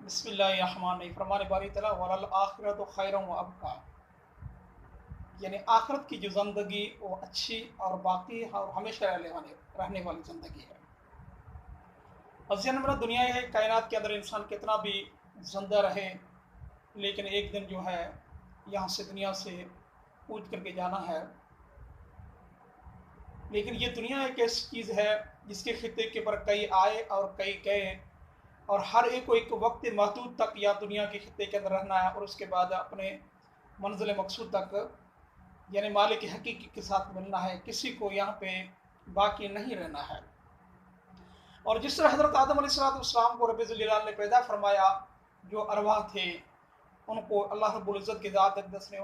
بسم اللہ الرحمن الرحیم فرمان باری تعالیٰ وَلَلْآخِرَةُ خَيْرٌ وَأَبْقَىٰ، یعنی آخرت کی جو زندگی وہ اچھی اور باقی اور ہمیشہ رہنے والی زندگی ہے۔ اور دنیا ہے، کائنات کے اندر انسان کتنا بھی زندہ رہے لیکن ایک دن جو ہے یہاں سے دنیا سے کوچ کر کے جانا ہے۔ لیکن یہ دنیا ایک ایسی چیز ہے جس کے خطے کے اوپر کئی آئے اور کئی گئے، اور ہر ایک کو ایک وقت محدود تک یا دنیا کے خطے کے اندر رہنا ہے اور اس کے بعد اپنے منزل مقصود تک یعنی مالک حقیقی کے ساتھ ملنا ہے۔ کسی کو یہاں پہ باقی نہیں رہنا ہے۔ اور جس طرح حضرت آدم علیہ السلام کو رب ذوالجلال نے پیدا فرمایا، جو ارواح تھے ان کو اللہ رب العزت کی ذات اقدس نے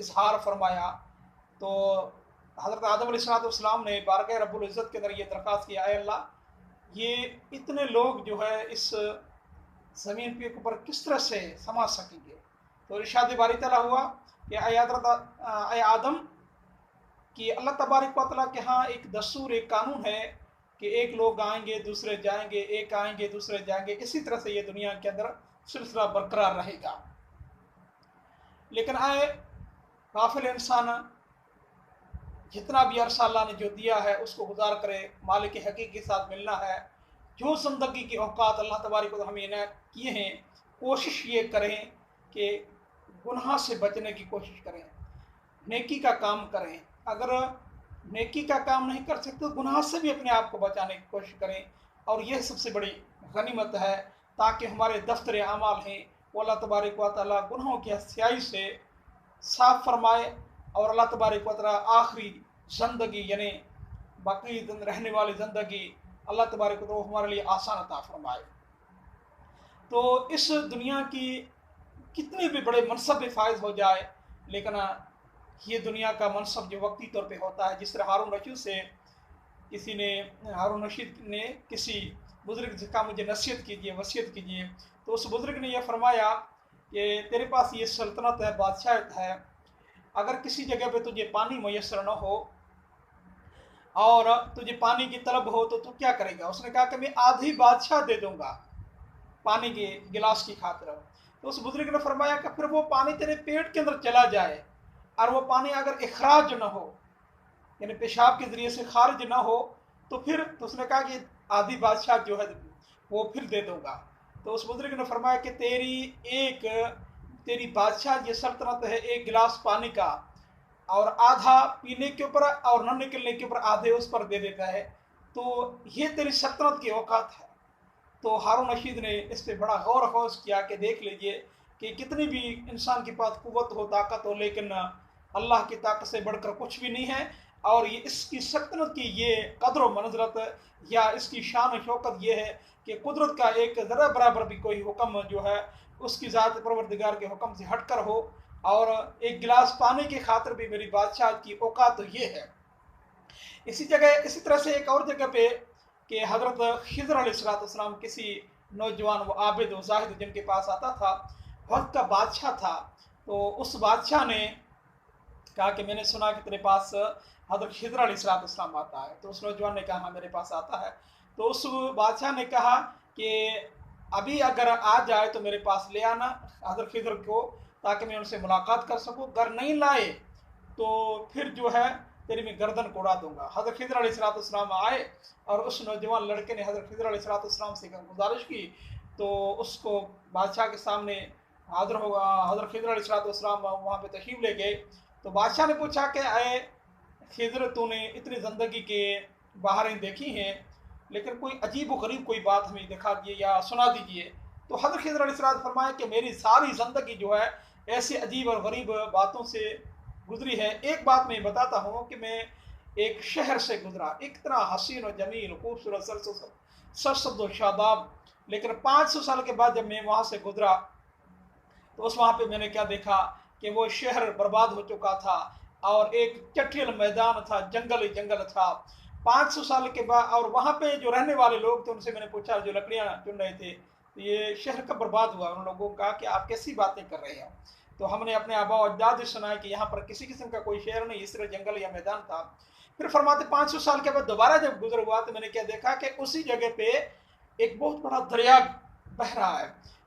اظہار فرمایا، تو حضرت آدم علیہ السلام نے بارگاہ رب العزت کے اندر یہ درخواست کیا، اے اللہ، یہ اتنے لوگ جو ہے اس زمین کے اوپر کس طرح سے سما سکیں گے؟ تو ارشاد باری تعالیٰ ہوا کہ اے آدم کہ اللہ تبارک و تعالیٰ کے ہاں ایک دستور، ایک قانون ہے کہ ایک لوگ آئیں گے دوسرے جائیں گے، ایک آئیں گے دوسرے جائیں گے، اسی طرح سے یہ دنیا کے اندر سلسلہ برقرار رہے گا۔ لیکن غافل انسان جتنا بھی عرصہ اللہ نے جو دیا ہے اس کو گزار کرے، مالک حقیقی کے ساتھ ملنا ہے۔ جو زندگی کے اوقات اللہ تبارک و تعالیٰ ہمیں عنایت کیے ہیں، کوشش یہ کریں کہ گناہ سے بچنے کی کوشش کریں، نیکی کا کام کریں۔ اگر نیکی کا کام نہیں کر سکتے تو گناہ سے بھی اپنے آپ کو بچانے کی کوشش کریں، اور یہ سب سے بڑی غنیمت ہے تاکہ ہمارے دفتر اعمال ہیں وہ اللہ تبارک و تعالیٰ گناہوں کی سیاہی سے صاف فرمائے، اور اللہ تبارک و تعالیٰ آخری زندگی یعنی باقی رہنے والی زندگی اللہ تبارک و تعالیٰ ہمارے لیے آسان عطا فرمائے۔ تو اس دنیا کی کتنے بھی بڑے منصب پہ فائز ہو جائے، لیکن یہ دنیا کا منصب جو وقتی طور پہ ہوتا ہے، جس طرح ہارون رشید نے کسی بزرگ سے کہا مجھے نصیحت کیجیے، وصیت کیجیے، تو اس بزرگ نے یہ فرمایا کہ تیرے پاس یہ سلطنت ہے، بادشاہت ہے، اگر کسی جگہ پہ تجھے پانی میسر نہ ہو اور تجھے پانی کی طلب ہو تو کیا کرے گا؟ اس نے کہا کہ میں آدھی بادشاہ دے دوں گا پانی کے گلاس کی خاطر۔ تو اس بزرگ نے فرمایا کہ پھر وہ پانی تیرے پیٹ کے اندر چلا جائے اور وہ پانی اگر اخراج نہ ہو یعنی پیشاب کے ذریعے سے خارج نہ ہو تو پھر تو اس نے کہا کہ آدھی بادشاہ جو ہے وہ پھر دے دوں گا۔ تو اس بزرگ نے فرمایا کہ تیری بادشاہ یہ سلطنت ہے ایک گلاس پانی کا، اور آدھا پینے کے اوپر اور نہ نکلنے کے اوپر آدھے اس پر دے دیتا ہے، تو یہ تیری سلطنت کی اوقات ہے۔ تو ہارون رشید نے اس پہ بڑا غور و خوض کیا کہ دیکھ لیجئے کہ کتنی بھی انسان کے پاس قوت ہو، طاقت ہو، لیکن اللہ کی طاقت سے بڑھ کر کچھ بھی نہیں ہے، اور یہ اس کی سلطنت کی یہ قدر و منزلت یا اس کی شان و شوکت یہ ہے کہ قدرت کا ایک ذرہ برابر بھی کوئی حکم جو ہے اس کی ذات پروردگار کے حکم سے ہٹ کر ہو، اور ایک گلاس پانی کی خاطر بھی میری بادشاہت کی اوقات یہ ہے۔ اسی طرح سے ایک اور جگہ پہ کہ حضرت خضر علیہ السلام کسی نوجوان و عابد و زاہد جن کے پاس آتا تھا، وقت کا بادشاہ تھا، تو اس بادشاہ نے کہا کہ میں نے سنا کہ تیرے پاس حضرت خضر علیہ السلام آتا ہے۔ تو اس نوجوان نے کہا ہاں میرے پاس آتا ہے۔ تو اس بادشاہ نے کہا کہ ابھی اگر آ جائے تو میرے پاس لے آنا حضرت خضر کو، تاکہ میں ان سے ملاقات کر سکوں، اگر نہیں لائے تو پھر جو ہے تیری میں گردن کو اڑا دوں گا۔ حضرت خضر علیہ السلام آئے اور اس نوجوان لڑکے نے حضرت خضر علیہ السلام سے گزارش کی، تو اس کو بادشاہ کے سامنے حاضر ہوگا۔ حضرت خضر علیہ السلام وہاں پہ تشریف لے گئے، تو بادشاہ نے پوچھا کہ اے خضر، تو نے اتنی زندگی کے بہاریں دیکھی ہیں لیکن کوئی عجیب و غریب کوئی بات ہمیں دکھا دیے یا سنا دیجیے۔ تو حضرت خضر علیہ السلام فرمایا کہ میری ساری زندگی جو ہے ایسے عجیب اور غریب باتوں سے گزری ہے۔ ایک بات میں بتاتا ہوں کہ میں ایک شہر سے گزرا، ایک طرح حسین و جمیل، خوبصورت، سرسبز و شاداب، لیکن 500 سال کے بعد جب میں وہاں سے گزرا تو وہاں پہ میں نے کیا دیکھا کہ وہ شہر برباد ہو چکا تھا، اور ایک چٹیل میدان تھا، جنگل ہی جنگل تھا۔ 500 سال کے بعد، اور وہاں پہ جو رہنے والے لوگ تھے ان سے میں نے پوچھا، جو لکڑیاں چن رہے تھے، یہ شہر کب برباد ہوا؟ ان لوگوں کو کہا کہ آپ کیسی باتیں کر رہے ہیں، تو ہم نے اپنے آباء و اجداد سے سنا ہے کہ یہاں پر کسی قسم کا کوئی شہر نہیں، اس طرح جنگل یا میدان تھا۔ پھر فرماتے 500 سال کے بعد دوبارہ جب گزر ہوا تو میں نے کیا دیکھا کہ اسی جگہ پہ ایک بہت بڑا دریا بہہ رہا ہے،